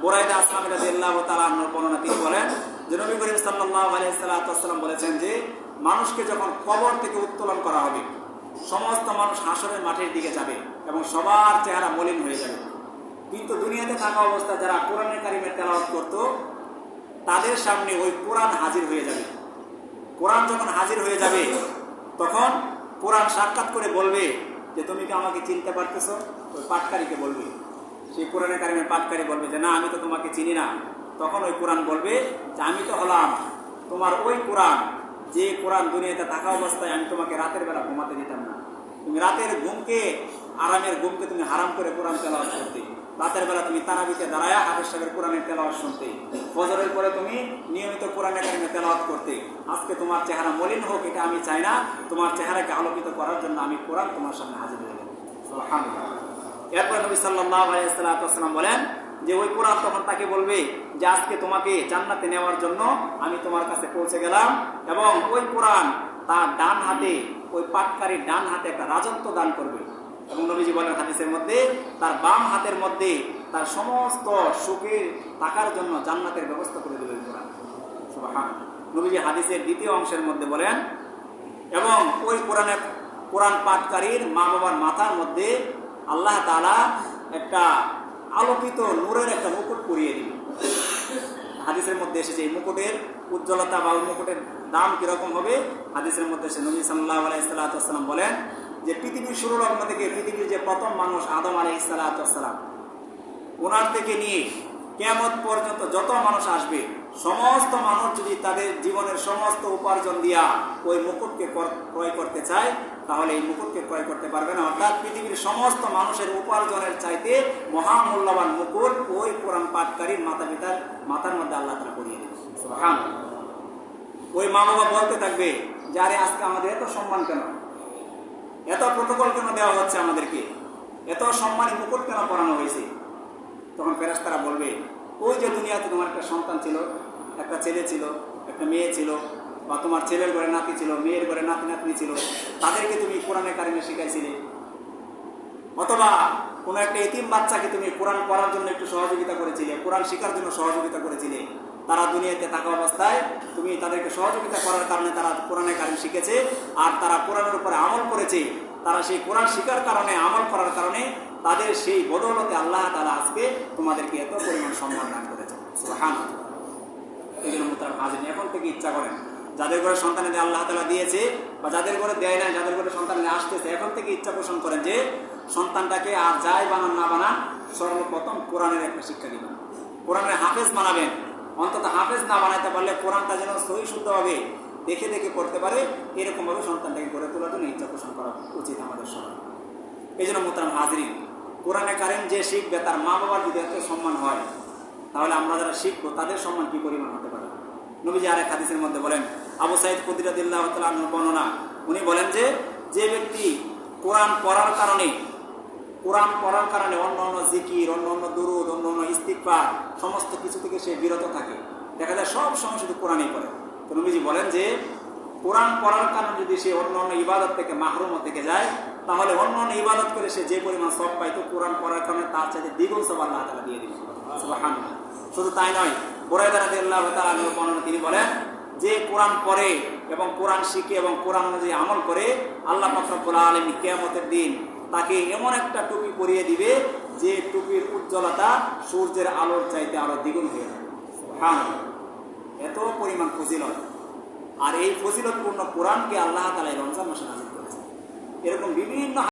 বুরাইদা আসলামী রাদিয়াল্লাহু তাআলা আনহুর বর্ণনা, তিনি বলেন যে নবী করিম সাল্লাল্লাহু আলাইহি ওয়াসাল্লাম বলেছেন যে মানুষকে যখন কবর থেকে উত্তোলন করা হবে, সমস্ত মানুষ হাসরের মাঠের দিকে যাবে এবং সবার চেহারা মলিন হয়ে যাবে। কিন্তু দুনিয়াতে থাকা অবস্থায় যারা কোরআনে কারিমের তেলাওয়াত করত, তাদের সামনে ওই কোরআন হাজির হয়ে যাবে। কোরআন যখন হাজির হয়ে যাবে, তখন কোরআন সাক্ষাৎ করে বলবে যে তুমি কি আমাকে চিনতে পারতেছো? ওই পাঠকারীকে বলবে, সেই কোরআনে কারিমের পাঠকারী বলবে যে না, আমি তো তোমাকে চিনি না। তখন ওই কোরআন বলবে যে আমি তো হলাম তোমার ওই কোরআন, যে কোরআন দুনিয়াতে থাকা অবস্থায় আমি তোমাকে রাতের বেলা ঘুমাতে দিতাম না। তুমি রাতের ঘুমকে, আরামের ঘুমকে তুমি হারাম করে কোরআন তেলাওয়াত করতে। রাতের বেলা তুমি তারাবিতে দাঁড়ায়া হাফেজ সাহেবের কোরআনের তেলাওয়াত শুনতে। ফজরের পরে তুমি নিয়মিত কোরআনে কারিমে তেলাওয়াত করতে। আজকে তোমার চেহারা মলিন হোক, এটা আমি চাই না। তোমার চেহারাকে আলোকিত করার জন্য আমি কোরআন তোমার সামনে হাজির হয়ে গেলাম। সুবহানাল্লাহ। এরপর নবী সাল্লাল্লাহু আলাইহি ওয়াসাল্লাম বলেন যে ওই কোরআন তখন তাকে বলবে যে আজকে তোমাকে জান্নাতে নেওয়ার জন্য আমি তোমার কাছে পৌঁছে গেলাম। এবং ওই কোরআন তার ডান হাতে, ওই পাঠকারীর ডান হাতে একটা রাজত্ব দান করবে। এবং নবীজি বলেন হাদিসের মধ্যে, তার বাম হাতের মধ্যে তার সমস্ত সুখের টাকার জন্য জান্নাতের ব্যবস্থা করে দেবে কোরআন। সুবহানাল্লাহ। নবীজি হাদিসের দ্বিতীয় অংশের মধ্যে বলেন, এবং ওই কোরআন পাঠকারীর মা বাবার মাথার মধ্যে আল্লাহ তাআলা একটা আলোকিত নূরের একটা মুকুট পরিয়ে দিবে। হাদিসের মধ্যে এসেছে এই মুকুটের উজ্জ্বলতা বা মুকুটের দাম কিরকম হবে। হাদিসের মধ্যে এসে নবী সাল্লাল্লাহু আলাইহি ওয়াসাল্লাম বলেন যে পৃথিবীর শুরু লগ্ন থেকে পৃথিবীর যে প্রথম মানুষ আদম আলাইহিস সালাম, ওনার থেকে নিয়ে কিয়ামত পর্যন্ত যত মানুষ আসবে, সমস্ত মানুষ যদি তাদের জীবনের সমস্ত উপার্জন দিয়া ওই মুকুটকে ক্রয় করতে চায়, তাহলে এই মুকুটকে ক্রয় করতে পারবে না। অর্থাৎ পৃথিবীর সমস্ত মানুষের উপার্জনের চাইতে মহামূল্যবান মুকুট ওই কোরআন পাঠকারীর মাথার মধ্যে আল্লাহ তাআলা পরিয়ে দেবে। সুবহানাল্লাহ। ওই মা বাবা বলতে থাকবে যে আরে আজকে আমাদের এত সম্মান কেন, এত প্রটোকল কেন দেওয়া হচ্ছে আমাদেরকে, এত সম্মানী মুকুট কেন পরানো হয়েছে? তখন ফেরেশতারা বলবে ওই যে দুনিয়াতে তোমার একটা সন্তান ছিল, একটা ছেলে ছিল, একটা মেয়ে ছিল, বা তোমার ছেলের ঘরে নাতি ছিল, মেয়ের ঘরে নাতি নাতনি ছিল, তাদেরকে তুমি কোরআনে কারিমে শিখাইছিলে। অথবা কোনো একটা এতিম বাচ্চাকে তুমি কোরআন পড়ার জন্য একটু সহযোগিতা করেছিলে, কোরআন শেখার জন্য সহযোগিতা করেছিলে। তারা দুনিয়াতে থাকা অবস্থায় তুমি তাদেরকে সহযোগিতা করার কারণে তারা কোরআনে কারিম শিখেছে, আর তারা কোরআনের উপরে আমল করেছে। তারা সেই কোরআন শিখার কারণে, আমল করার কারণে তাদের সেই বদৌলতে আল্লাহ তাআলা আজকে তোমাদেরকে এত পরিমাণ সম্মান দান করেছে। সুবহানাল্লাহ। এই জন্য মুহতারাম হাজিরিন, এখন থেকে ইচ্ছা করেন যাদের ঘরে সন্তানেদের আল্লাহ তাআলা দিয়েছে, বা যাদের ঘরে দেয় নাই, যাদের ঘরে সন্তানেরা আসতেছে, এখন থেকে ইচ্ছা পোষণ করেন যে সন্তানটাকে আর যাই বানান না বানান, সর্বপ্রথম কোরআনের একটা শিক্ষা দিবেন, কোরআনের হাফেজ বানাবেন। অন্তত হাফেজ না বানাইতে পারলে কোরআনটা যেন সহি শুদ্ধভাবে দেখে দেখে পড়তে পারে, এরকমভাবে সন্তানটাকে গড়ে তোলার জন্য ইচ্ছা পোষণ করা উচিত আমাদের সবার। এই জন্য মুহতারাম হাজিরিন, কোরআনে কারিম যে শিখবে তার মা বাবার যদি এত সম্মান হয়, তাহলে আমরা যারা শিখবো তাদের সম্মান কি পরিমাণ হতে পারে। নবীজি আরেক হাদিসের মধ্যে বলেন, আবু সাঈদ খুদরী রাদিয়াল্লাহু তাআলা আনহু বর্ণনা, উনি বলেন যে ব্যক্তি কোরআন পড়ার কারণে অন্য অন্য জিকির, অন্য অন্য দুরুদ, অন্য অন্য ইস্তিগফার সমস্ত কিছু থেকে সে বিরত থাকে, দেখা যায় সব সময় শুধু কোরআনই পড়ে। তো নবীজি বলেন যে কোরআন পড়ার কারণে যদি সে অন্য অন্য ইবাদত থেকে মাহরুম থেকে যায়, তাহলে অন্য অন্য ইবাদত করে সে যে পরিমাণ সওয়াব পাইতো, কোরআন পড়ার কারণে তার চাইতে দ্বিগুণ সওয়াব আল্লাহ তাআলা দিয়ে দিবেন। সুবহানাল্লাহ। শুধু তাই নয়, বুরায়দা রাদিয়াল্লাহু তাআলা আনহু বর্ণনা, তিনি বলেন যে কোরআন পড়ে এবং কোরআন শিখে এবং কোরআন অনুযায়ী আমল করে, আল্লাহ পাক রব্বুল আলামিন কিয়ামতের দিন তাকে এমন একটা টুপি পরিয়ে দিবে যে টুপির উজ্জ্বলতা সূর্যের আলোর চাইতে আরো দ্বিগুণ হয়ে যাবে। সুবহানাল্লাহ। এত পরিমাণ ফজিলত। আর এই ফজিলতপূর্ণ কোরআনকে আল্লাহ তাআলা রমজান মাসে নাযিল করেছেন। এরকম বিভিন্ন